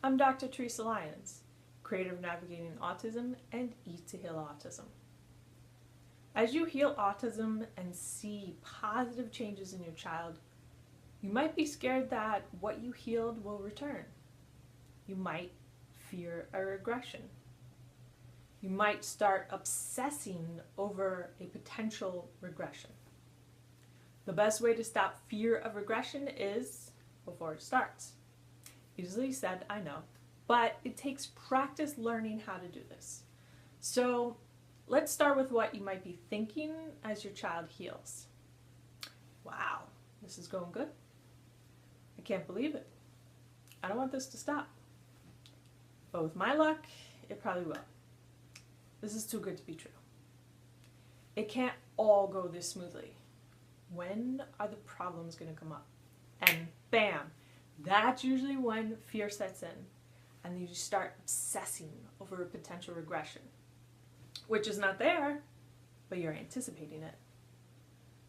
I'm Dr. Teresa Lyons, creator of Navigating Autism and Eat to Heal Autism. As you heal autism and see positive changes in your child, you might be scared that what you healed will return. You might fear a regression. You might start obsessing over a potential regression. The best way to stop fear of regression is before it starts. Easily said, I know, but it takes practice learning how to do this. So let's start with what you might be thinking as your child heals. Wow, this is going good. I can't believe it. I don't want this to stop. But with my luck, it probably will. This is too good to be true. It can't all go this smoothly. When are the problems going to come up? And bam, that's usually when fear sets in and you start obsessing over a potential regression, which is not there, but you're anticipating it.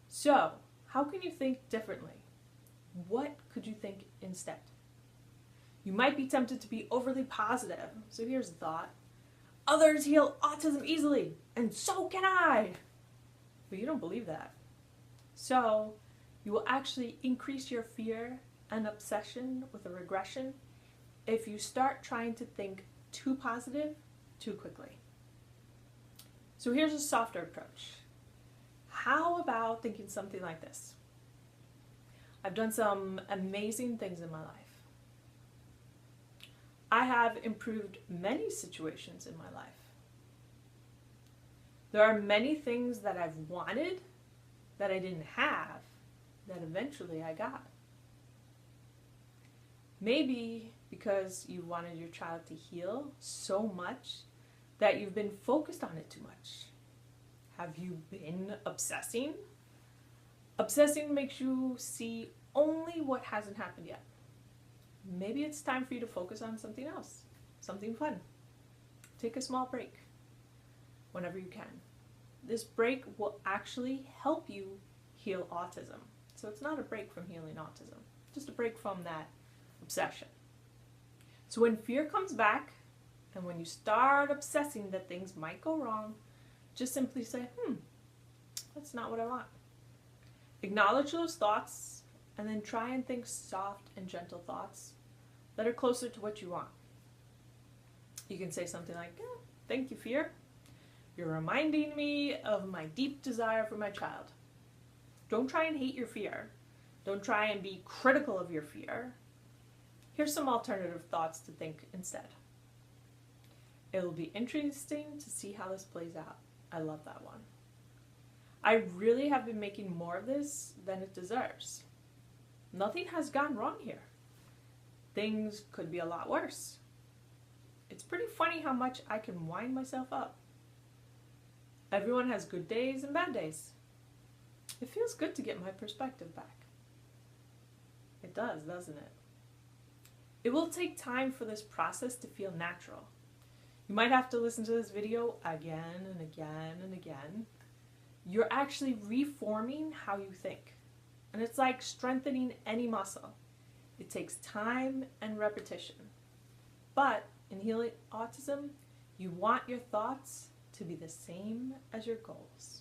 So, how can you think differently? What could you think instead? You might be tempted to be overly positive. So here's the thought. Others heal autism easily, and so can I. But you don't believe that. So you will actually increase your fear and obsession with a regression if you start trying to think too positive too quickly. So here's a softer approach. How about thinking something like this? I've done some amazing things in my life. I have improved many situations in my life. There are many things that I've wanted that I didn't have that eventually I got. Maybe because you wanted your child to heal so much that you've been focused on it too much. Have you been obsessing? Obsessing makes you see only what hasn't happened yet. Maybe it's time for you to focus on something else, something fun. Take a small break whenever you can. This break will actually help you heal autism. So it's not a break from healing autism, just a break from that obsession. So when fear comes back and when you start obsessing that things might go wrong, just simply say, that's not what I want. Acknowledge those thoughts and then try and think soft and gentle thoughts that are closer to what you want. You can say something like, thank you, fear. You're reminding me of my deep desire for my child. Don't try and hate your fear. Don't try and be critical of your fear. Here's some alternative thoughts to think instead. It'll be interesting to see how this plays out. I love that one. I really have been making more of this than it deserves. Nothing has gone wrong here. Things could be a lot worse. It's pretty funny how much I can wind myself up. Everyone has good days and bad days. It feels good to get my perspective back. It does, doesn't it? It will take time for this process to feel natural. You might have to listen to this video again and again and again. You're actually reforming how you think. And it's like strengthening any muscle. It takes time and repetition. But in healing autism, you want your thoughts to be the same as your goals.